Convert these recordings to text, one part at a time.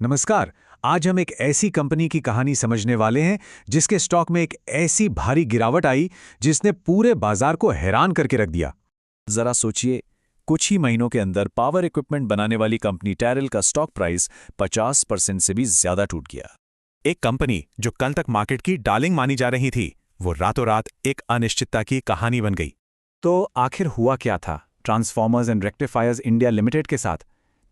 नमस्कार। आज हम एक ऐसी कंपनी की कहानी समझने वाले हैं जिसके स्टॉक में एक ऐसी भारी गिरावट आई जिसने पूरे बाजार को हैरान करके रख दिया। जरा सोचिए, कुछ ही महीनों के अंदर पावर इक्विपमेंट बनाने वाली कंपनी टैरल का स्टॉक प्राइस 50% से भी ज्यादा टूट गया। एक कंपनी जो कल तक मार्केट की डार्लिंग मानी जा रही थी, वो रातों रात एक अनिश्चितता की कहानी बन गई। तो आखिर हुआ क्या था transformers and rectifiers India limited के साथ?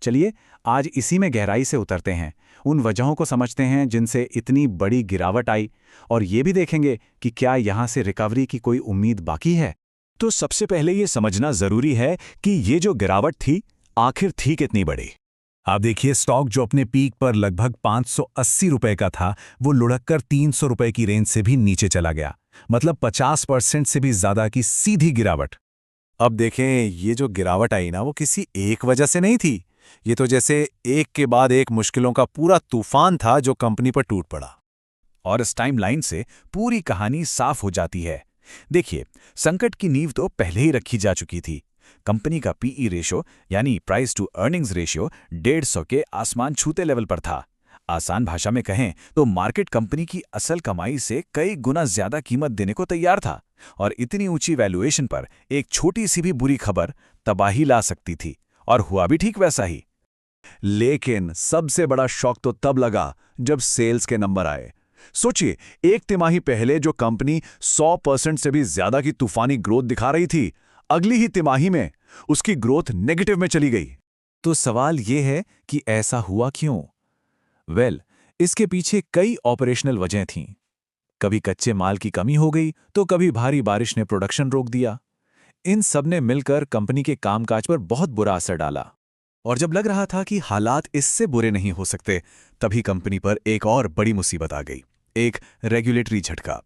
चलिए आज इसी में गहराई से उतरते हैं, उन वजहों को समझते हैं जिनसे इतनी बड़ी गिरावट आई, और ये भी देखेंगे कि क्या यहाँ से रिकवरी की कोई उम्मीद बाकी है। तो सबसे पहले ये समझना जरूरी है कि ये जो गिरावट थी, आखिर थी कितनी बड़ी। आप देखिए, स्टॉक जो अपने पीक पर लगभग 580 रुपए का था, वो लुढ़क कर 300 रुपए की रेंज से भी नीचे चला गया। मतलब 50% से भी ज्यादा की सीधी गिरावट। अब देखें, ये जो गिरावट आई ना, वो किसी एक वजह से नहीं थी। ये तो जैसे एक के बाद एक मुश्किलों का पूरा तूफान था जो कंपनी पर टूट पड़ा। और इस टाइमलाइन से पूरी कहानी साफ हो जाती है। देखिए, संकट की नींव तो पहले ही रखी जा चुकी थी। कंपनी का पीई रेशियो यानी प्राइस टू अर्निंग्स रेशियो 150 के आसमान छूते लेवल पर था। आसान भाषा में कहें तो मार्केट कंपनी की असल कमाई से कई गुना ज्यादा कीमत देने को तैयार था, और इतनी ऊंची वैल्यूएशन पर एक छोटी सी भी बुरी खबर तबाही ला सकती थी, और हुआ भी ठीक वैसा ही। लेकिन सबसे बड़ा शॉक तो तब लगा जब सेल्स के नंबर आए। सोचिए, एक तिमाही पहले जो कंपनी 100% से भी ज्यादा की तूफानी ग्रोथ दिखा रही थी, अगली ही तिमाही में उसकी ग्रोथ नेगेटिव में चली गई। तो सवाल ये है कि ऐसा हुआ क्यों? इसके पीछे कई ऑपरेशनल वजह थीं। कभी कच्चे माल की कमी हो गई, तो कभी भारी बारिश ने प्रोडक्शन रोक दिया। इन सब ने मिलकर कंपनी के कामकाज पर बहुत बुरा असर डाला। और जब लग रहा था कि हालात इससे बुरे नहीं हो सकते, तभी कंपनी पर एक और बड़ी मुसीबत आ गई, एक रेगुलेटरी झटका।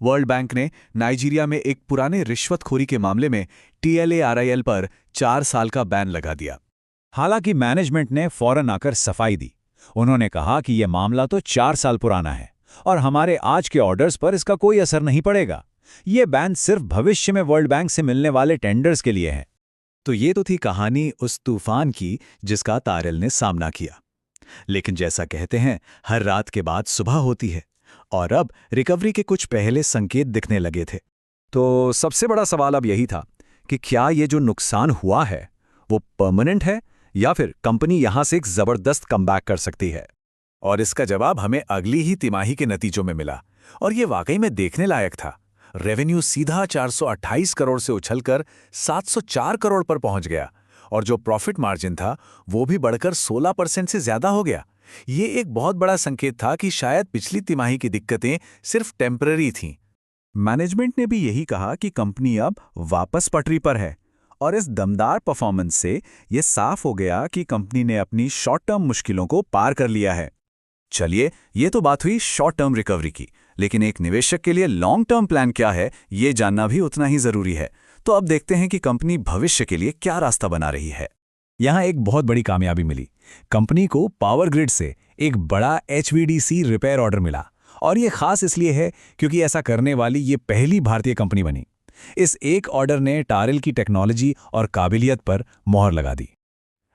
वर्ल्ड बैंक ने नाइजीरिया में एक पुराने रिश्वतखोरी के मामले में TLARIL पर 4 साल का बैन लगा दिया। हालांकि मैनेजमेंट ने फौरन आकर सफाई दी। उन्होंने कहा कि यह मामला तो 4 साल पुराना है और हमारे आज के ऑर्डर्स पर इसका कोई असर नहीं पड़ेगा। ये बैन सिर्फ भविष्य में वर्ल्ड बैंक से मिलने वाले टेंडर्स के लिए है। तो ये तो थी कहानी उस तूफान की जिसका तारेल ने सामना किया। लेकिन जैसा कहते हैं, हर रात के बाद सुबह होती है, और अब रिकवरी के कुछ पहले संकेत दिखने लगे थे। तो सबसे बड़ा सवाल अब यही था कि क्या ये जो नुकसान हुआ है वो परमानेंट है, या फिर कंपनी यहां से एक जबरदस्त कमबैक कर सकती है। और इसका जवाब हमें अगली ही तिमाही के नतीजों में मिला, और ये वाकई में देखने लायक था। रेवेन्यू सीधा 428 करोड़ से उछलकर 704 करोड़ पर पहुंच गया, और जो प्रॉफिट मार्जिन था वो भी बढ़कर 16% से ज्यादा हो गया। ये एक बहुत बड़ा संकेत था कि शायद पिछली तिमाही की दिक्कतें सिर्फ टेम्पररी थीं। मैनेजमेंट ने भी यही कहा कि कंपनी अब वापस पटरी पर है, और इस दमदार परफॉर्मेंस से ये साफ हो गया कि कंपनी ने अपनी शॉर्ट टर्म मुश्किलों को पार कर लिया है। चलिए, ये तो बात हुई शॉर्ट टर्म रिकवरी की, लेकिन एक निवेशक के लिए लॉन्ग टर्म प्लान क्या है, ये जानना भी उतना ही जरूरी है। तो अब देखते हैं कि कंपनी भविष्य के लिए क्या रास्ता बना रही है। यहाँ एक बहुत बड़ी कामयाबी मिली। कंपनी को पावर ग्रिड से एक बड़ा HVDC रिपेयर ऑर्डर मिला, और ये खास इसलिए है क्योंकि ऐसा करने वाली ये पहली भारतीय कंपनी बनी। इस एक ऑर्डर ने टारेल की टेक्नोलॉजी और काबिलियत पर मोहर लगा दी।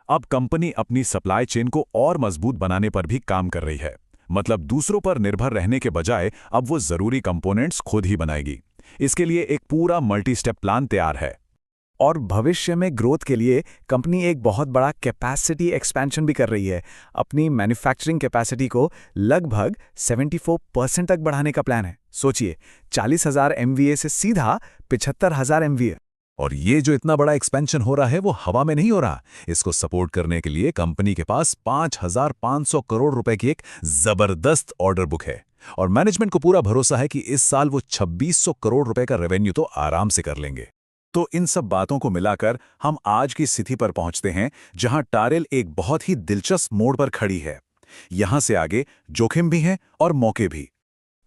अब कंपनी अपनी सप्लाई चेन को और मजबूत बनाने पर भी काम कर रही है। मतलब दूसरों पर निर्भर रहने के बजाय अब वो जरूरी कंपोनेंट्स खुद ही बनाएगी। इसके लिए एक पूरा मल्टी स्टेप प्लान तैयार है। और भविष्य में ग्रोथ के लिए कंपनी एक बहुत बड़ा कैपेसिटी एक्सपेंशन भी कर रही है। अपनी मैन्युफैक्चरिंग कैपेसिटी को लगभग 74% तक बढ़ाने का प्लान है। सोचिए, 40,000 MVA से सीधा 75,000 MVA। और ये जो इतना बड़ा एक्सपेंशन हो रहा है वो हवा में नहीं हो रहा। इसको सपोर्ट करने के लिए कंपनी के पास 5,500 करोड़ रुपए की एक जबरदस्त ऑर्डर बुक है, और मैनेजमेंट को पूरा भरोसा है कि इस साल वो 2,600 करोड़ रुपए का रेवेन्यू तो आराम से कर लेंगे। तो इन सब बातों को मिलाकर हम आज की स्थिति पर पहुंचते हैं, जहां टारेल एक बहुत ही दिलचस्प मोड़ पर खड़ी है। यहां से आगे जोखिम भी हैं और मौके भी।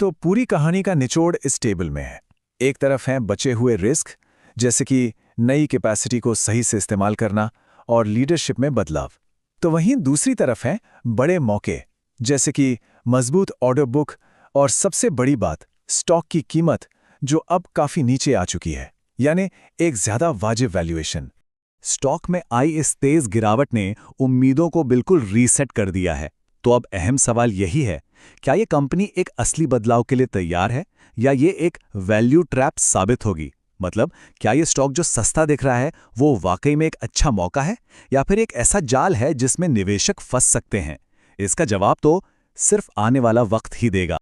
तो पूरी कहानी का निचोड़ इस टेबल में है। एक तरफ हैं बचे हुए रिस्क, जैसे कि नई कैपेसिटी को सही से इस्तेमाल करना और लीडरशिप में बदलाव। तो वहीं दूसरी तरफ हैं बड़े मौके, जैसे कि मजबूत ऑर्डर बुक, और सबसे बड़ी बात, स्टॉक की कीमत जो अब काफी नीचे आ चुकी है, यानी एक ज्यादा वाजिब वैल्यूएशन। स्टॉक में आई इस तेज गिरावट ने उम्मीदों को बिल्कुल रीसेट कर दिया है। तो अब अहम सवाल यही है, क्या ये कंपनी एक असली बदलाव के लिए तैयार है या ये एक वैल्यू ट्रैप साबित होगी? मतलब क्या ये स्टॉक जो सस्ता दिख रहा है वो वाकई में एक अच्छा मौका है या फिर एक ऐसा जाल है जिसमें निवेशक फंस सकते हैं? इसका जवाब तो सिर्फ आने वाला वक्त ही देगा।